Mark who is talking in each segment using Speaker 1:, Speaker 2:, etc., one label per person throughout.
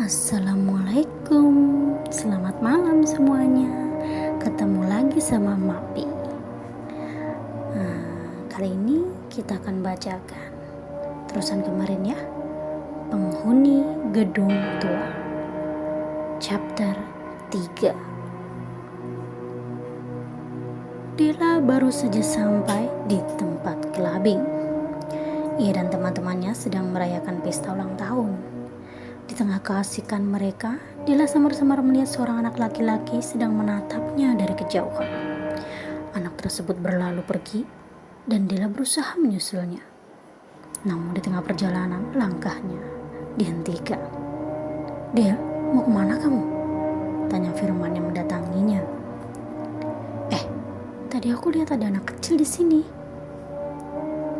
Speaker 1: Assalamualaikum, selamat malam semuanya. Ketemu lagi sama Mapi. Kali ini kita akan bacakan terusan kemarin ya, Penghuni Gedung Tua, chapter 3. Dela baru saja sampai di tempat clubbing. Ia dan teman-temannya sedang merayakan pesta ulang tahun. Di tengah keasikan mereka, Dela samar-samar melihat seorang anak laki-laki sedang menatapnya dari kejauhan. Anak tersebut berlalu pergi dan Dela berusaha menyusulnya. Namun di tengah perjalanan, langkahnya dihentikan. "Del, mau kemana kamu?" tanya Firman yang mendatanginya. "Tadi aku lihat ada anak kecil di sini,"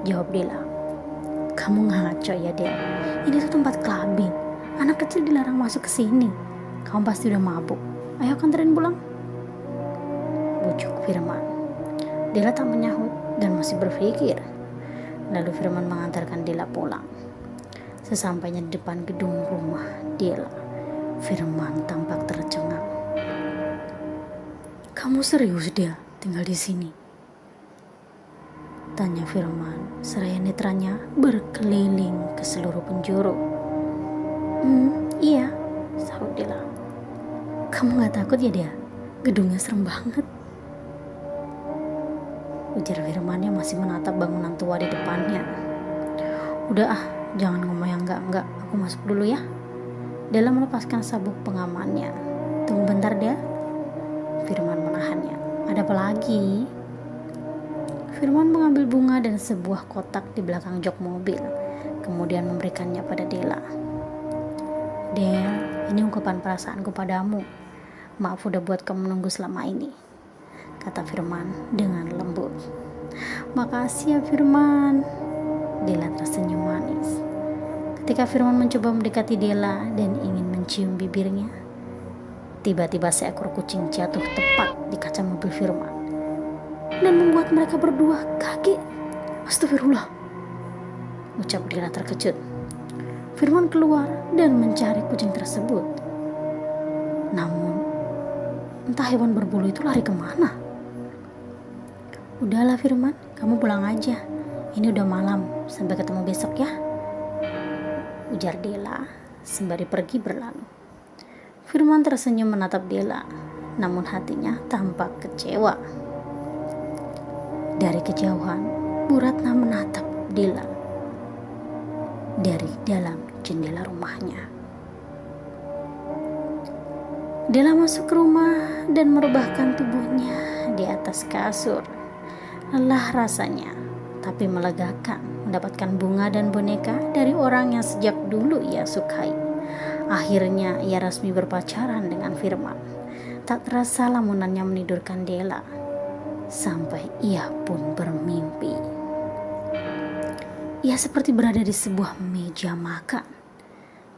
Speaker 1: jawab Dela. "Kamu ngaco ya, Del. Ini tuh tempat clubbing. Anak kecil dilarang masuk ke sini. Kamu pasti udah mabuk. Ayo kanterin pulang," bujuk Firman. Dela tak menyahut dan masih berpikir. Lalu Firman mengantarkan Dela pulang. Sesampainya di depan gedung rumah Dela, Firman tampak tercengang. "Kamu serius, Del, tinggal di sini?" tanya Firman, seraya netranya berkeliling ke seluruh penjuru. Iya," sahut Dela. "Kamu gak takut ya, Del? Gedungnya serem banget," ujar Firman yang masih menatap bangunan tua di depannya. "Udah jangan ngomong yang enggak, aku masuk dulu ya." Dela melepaskan sabuk pengamannya. "Tunggu bentar, Del." Firman menahannya. "Ada apa lagi?" Firman mengambil bunga dan sebuah kotak di belakang jok mobil, kemudian memberikannya pada Dela. "Del, ini ungkapan perasaanku padamu. Maaf udah buat kamu menunggu selama ini," kata Firman dengan lembut. "Makasih ya, Firman." Dela tersenyum manis. Ketika Firman mencoba mendekati Dela dan ingin mencium bibirnya, tiba-tiba seekor kucing jatuh tepat di kaca mobil Firman dan membuat mereka berdua kaget. "Astagfirullah," ucap Dela terkejut. Firman keluar dan mencari kucing tersebut. Namun, entah hewan berbulu itu lari kemana. "Udahlah Firman, kamu pulang aja. Ini udah malam, sampai ketemu besok ya," ujar Dela sembari pergi berlalu. Firman tersenyum menatap Dela, namun hatinya tampak kecewa. Dari kejauhan, Bu Ratna menatap Dela dari dalam jendela rumahnya. Dela masuk ke rumah dan merebahkan tubuhnya di atas kasur. Lelah rasanya, tapi melegakan mendapatkan bunga dan boneka dari orang yang sejak dulu ia sukai. Akhirnya ia resmi berpacaran dengan Firman. Tak terasa lamunannya menidurkan Dela, sampai ia pun bermimpi. Ia seperti berada di sebuah meja makan.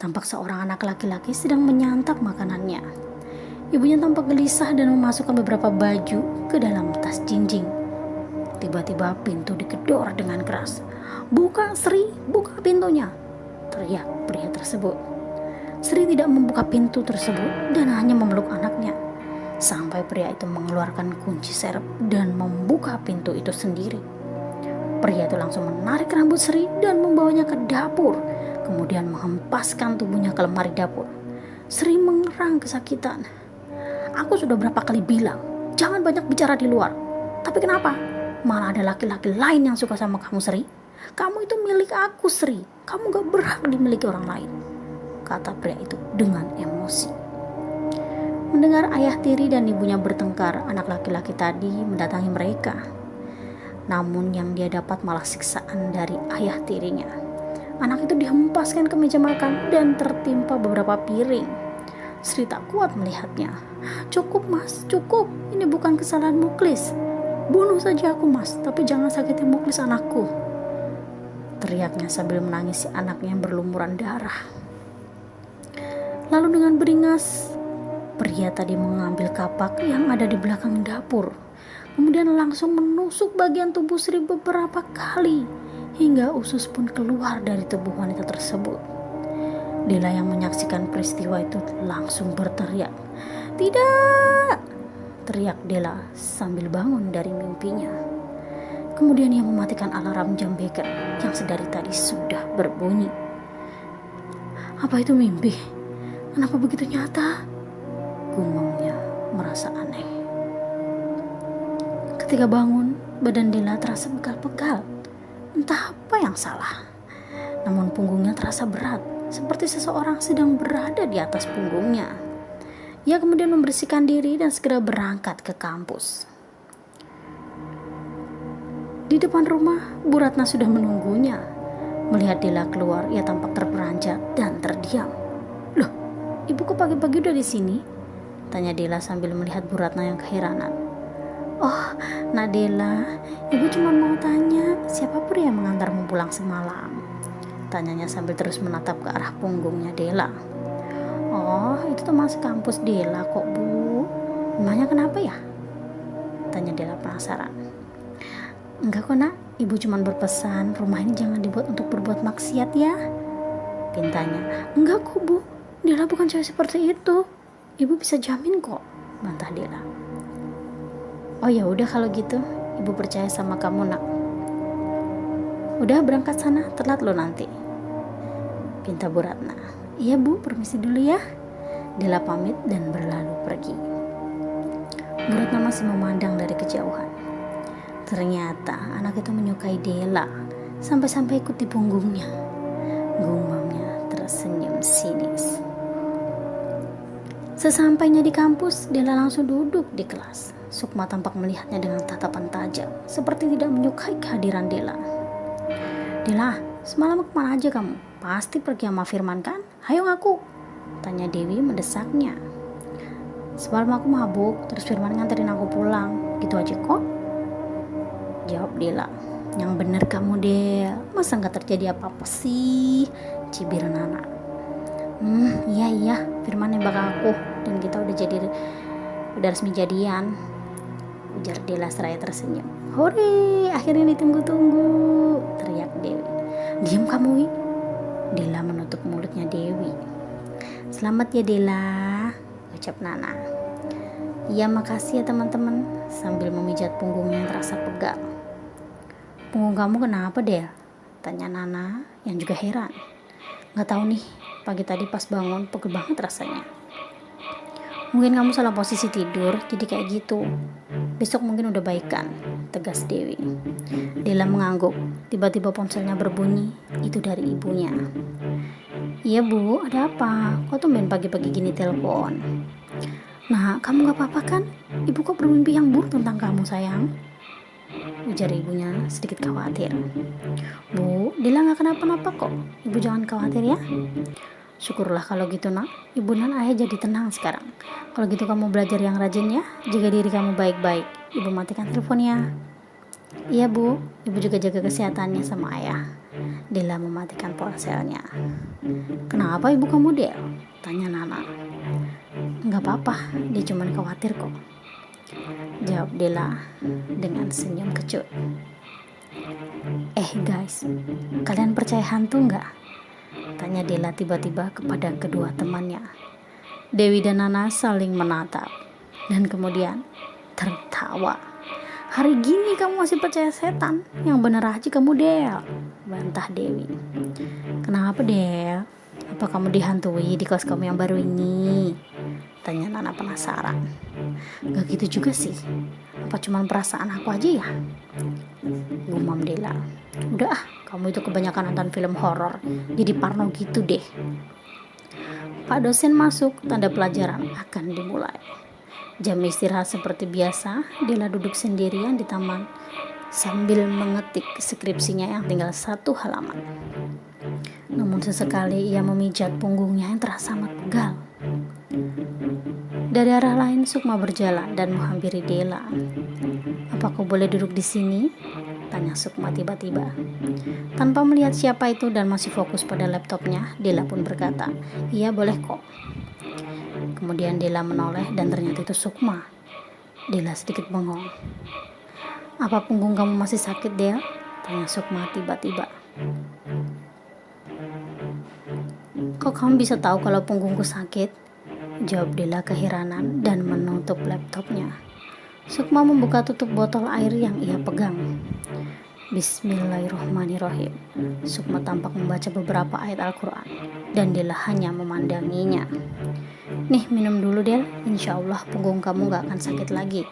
Speaker 1: Tampak seorang anak laki-laki sedang menyantap makanannya. Ibunya tampak gelisah dan memasukkan beberapa baju ke dalam tas jinjing. Tiba-tiba pintu digedor dengan keras. "Buka, Sri, buka pintunya," teriak pria tersebut. Sri tidak membuka pintu tersebut dan hanya memeluk anaknya, sampai pria itu mengeluarkan kunci serep dan membuka pintu itu sendiri. Pria itu langsung menarik rambut Sri dan membawanya ke dapur, kemudian menghempaskan tubuhnya ke lemari dapur. Sri mengerang kesakitan. "Aku sudah berapa kali bilang, jangan banyak bicara di luar. Tapi kenapa? Malah ada laki-laki lain yang suka sama kamu, Sri. Kamu itu milik aku, Sri. Kamu gak berhak dimiliki orang lain," kata pria itu dengan emosi. Mendengar ayah tiri dan ibunya bertengkar, anak laki-laki tadi mendatangi mereka. Namun yang dia dapat malah siksaan dari ayah tirinya. Anak itu dihempaskan ke meja makan dan tertimpa beberapa piring. Sri tak kuat melihatnya. "Cukup Mas, cukup. Ini bukan kesalahan Muklis. Bunuh saja aku Mas, tapi jangan sakiti Muklis anakku," teriaknya sambil menangisi anaknya yang berlumuran darah. Lalu dengan beringas, pria tadi mengambil kapak yang ada di belakang dapur, kemudian langsung menusuk bagian tubuh Sri beberapa kali hingga usus pun keluar dari tubuh wanita tersebut. Dela yang menyaksikan peristiwa itu langsung berteriak. "Tidak!" teriak Dela sambil bangun dari mimpinya. Kemudian ia mematikan alarm jam beker yang sedari tadi sudah berbunyi. Apa itu mimpi? Kenapa begitu nyata? Gumamnya merasa aneh. Ketika bangun, badan Dela terasa pegal-pegal. Entah apa yang salah. Namun punggungnya terasa berat, seperti seseorang sedang berada di atas punggungnya. Ia kemudian membersihkan diri dan segera berangkat ke kampus. Di depan rumah, Bu Ratna sudah menunggunya. Melihat Dela keluar, ia tampak terperanjat dan terdiam. "Loh, ibu kok pagi-pagi udah di sini?" tanya Dela sambil melihat Bu Ratna yang keheranan. "Oh, Nak Dela, ibu cuma mau tanya, siapa pria yang mengantarmu pulang semalam?" tanyanya sambil terus menatap ke arah punggungnya Dela. "Oh, itu teman sekampus Dela kok, Bu. Emangnya kenapa ya?" tanya Dela penasaran. "Enggak kok, Nak. Ibu cuma berpesan rumah ini jangan dibuat untuk berbuat maksiat ya," pintanya. "Enggak kok, Bu. Dela bukan cewek seperti itu. Ibu bisa jamin kok," bantah Dela. "Oh ya udah kalau gitu, ibu percaya sama kamu, Nak. Udah berangkat sana, telat lo nanti," pinta Bu Ratna. "Iya Bu, permisi dulu ya." Dela pamit dan berlalu pergi. Bu Ratna masih memandang dari kejauhan. Ternyata anak itu menyukai Dela, sampai-sampai ikut di punggungnya. Gumamnya tersenyum sinis. Sesampainya di kampus, Dela langsung duduk di kelas. Sukma tampak melihatnya dengan tatapan tajam, seperti tidak menyukai kehadiran Dela. "Dela, semalam kemana aja kamu? Pasti pergi sama Firman kan? Hayo ngaku," tanya Dewi mendesaknya. "Semalam aku mabuk, terus Firman nganterin aku pulang. Gitu aja kok," jawab Dela. "Yang bener kamu, Del. Masa gak terjadi apa-apa sih?" cibir Nana. Iya, Firman nembak aku dan kita udah resmi jadian," ujar Dela seraya tersenyum. "Hore, akhirnya ditunggu-tunggu," teriak Dewi. "Diam kamu, Wi." Dela menutup mulutnya Dewi. "Selamat ya Dela," ucap Nana. "Iya makasih ya teman-teman," sambil memijat punggungnya yang terasa pegal. "Punggung kamu kenapa Del?" tanya Nana yang juga heran. "Gak tahu nih, pagi tadi pas bangun pegel banget rasanya." "Mungkin kamu salah posisi tidur jadi kayak gitu. Besok mungkin udah baikan," tegas Dewi. Dela mengangguk. Tiba-tiba ponselnya berbunyi. Itu dari ibunya. "Iya Bu, ada apa? Kok tumben pagi-pagi gini telepon?" "Nah, kamu gak apa-apa kan? Ibu kok bermimpi yang buruk tentang kamu sayang?" ujar ibunya sedikit khawatir. "Bu, Dela gak kenapa-napa kok. Ibu jangan khawatir ya." "Syukurlah kalau gitu Nak. Ibu dan ayah jadi tenang sekarang. Kalau gitu kamu belajar yang rajin ya. Jaga diri kamu baik-baik. Ibu matikan teleponnya." "Iya Bu, ibu juga jaga kesehatannya sama ayah." Dela mematikan ponselnya. "Kenapa ibu kamu Del?" tanya Nana. "Gak apa-apa, dia cuma khawatir kok," jawab Dela dengan senyum kecut. Guys, kalian percaya hantu gak?" tanya Dela tiba-tiba kepada kedua temannya. Dewi dan Nana saling menatap dan kemudian tertawa. "Hari gini kamu masih percaya setan? Yang bener aja kamu Del," bantah Dewi. "Kenapa Del? Apa kamu dihantui di kelas kamu yang baru ini?" tanya Nana penasaran. "Gak gitu juga sih. Apa cuma perasaan aku aja ya?" gumam Dela. "Udah kamu itu kebanyakan nonton film horor, jadi parno gitu deh." Pak dosen masuk, tanda pelajaran akan dimulai. Jam istirahat seperti biasa, Dela duduk sendirian di taman sambil mengetik skripsinya yang tinggal 1 halaman. Namun sesekali ia memijat punggungnya yang terasa amat pegal. Dari arah lain Sukma berjalan dan menghampiri Dela. "Apa aku boleh duduk di sini?" tanya Sukma tiba-tiba. Tanpa melihat siapa itu dan masih fokus pada laptopnya, Dela pun berkata, "Iya boleh kok." Kemudian Dela menoleh dan ternyata itu Sukma. Dela sedikit bengong. "Apa punggung kamu masih sakit Del?" tanya Sukma tiba-tiba. Kok kamu bisa tahu kalau punggungku sakit? Jawab Dela keheranan dan menutup laptopnya. Sukma membuka tutup botol air yang ia pegang. Bismillahirrahmanirrahim. Sukma tampak membaca beberapa ayat Al-Quran dan Dela hanya memandanginya. Nih, minum dulu Del, insya Allah punggung kamu gak akan sakit lagi,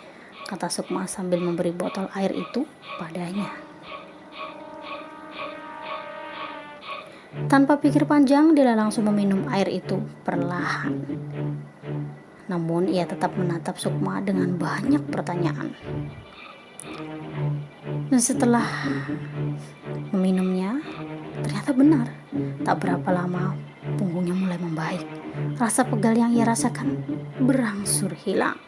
Speaker 1: kata Sukma sambil memberi botol air itu padanya. Tanpa pikir panjang, Dela langsung meminum air itu perlahan. Namun ia tetap menatap Sukma dengan banyak pertanyaan. Dan setelah meminumnya, ternyata benar. Tak berapa lama, punggungnya mulai membaik. Rasa pegal yang ia rasakan berangsur hilang.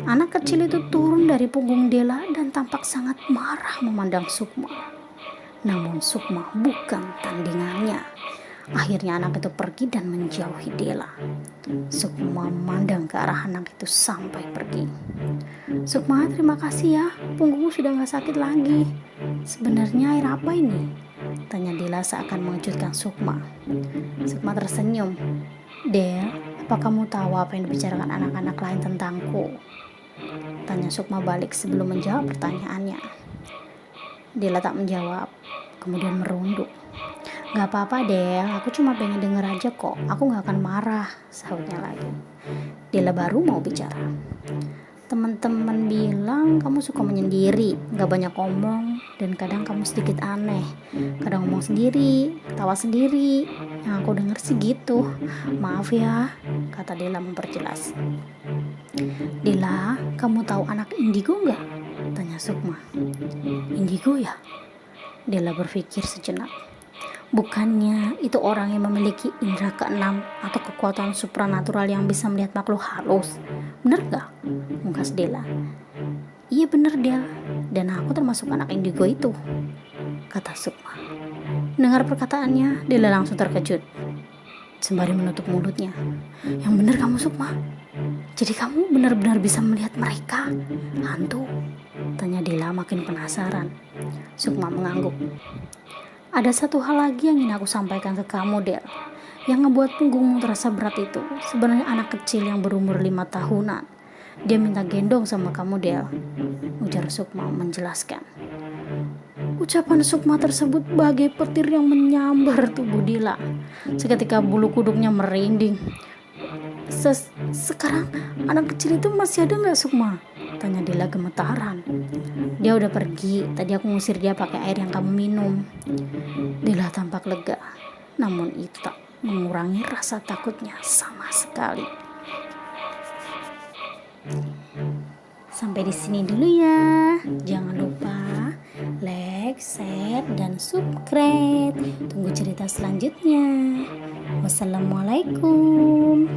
Speaker 1: Anak kecil itu turun dari punggung Dela dan tampak sangat marah memandang Sukma. Namun Sukma bukan tandingannya. Akhirnya anak itu pergi dan menjauhi Dela. Sukma memandang ke arah anak itu sampai pergi. Sukma, terima kasih ya, punggungmu sudah gak sakit lagi. Sebenarnya air apa ini? Tanya Dela seakan mengejutkan Sukma. Sukma tersenyum. Del, apa kamu tahu apa yang dibicarakan anak-anak lain tentangku? Tanya Sukma balik sebelum menjawab pertanyaannya. Dela tak menjawab, kemudian merunduk. Gak apa-apa Del, aku cuma pengen denger aja kok, aku gak akan marah, sahutnya lagi. Dela baru mau bicara. Teman-teman bilang kamu suka menyendiri, gak banyak ngomong, dan kadang kamu sedikit aneh. Kadang ngomong sendiri, tawa sendiri, yang aku denger sih gitu. Maaf ya, kata Dela memperjelas. Dela, kamu tahu anak indigo gak? Tanya Sukma. Indigo ya? Dela berpikir sejenak. Bukannya itu orang yang memiliki indera keenam atau kekuatan supranatural yang bisa melihat makhluk halus? Bener gak? Ungkas Dela. Iya bener Del, dan aku termasuk anak indigo itu, kata Sukma. Dengar perkataannya, Dela langsung terkejut. Sembari menutup mulutnya. Yang bener kamu Sukma? Jadi kamu benar-benar bisa melihat mereka? Hantu? Tanya Dela makin penasaran. Sukma mengangguk. Ada satu hal lagi yang ingin aku sampaikan ke kamu Del. Yang ngebuat punggungmu terasa berat itu sebenarnya anak kecil yang berumur 5 tahunan. Dia minta gendong sama kamu Del, ujar Sukma menjelaskan. Ucapan Sukma tersebut bagai petir yang menyambar tubuh Dela. Seketika bulu kuduknya merinding. Sekarang anak kecil itu masih ada gak Sukma? Tanya Dela gemetaran. Dia udah pergi, tadi aku ngusir dia pakai air yang kamu minum. Dela tampak lega, namun itu tak mengurangi rasa takutnya sama sekali. Sampai di sini dulu ya. Jangan lupa like, share, dan subscribe. Tunggu cerita selanjutnya. Wassalamualaikum.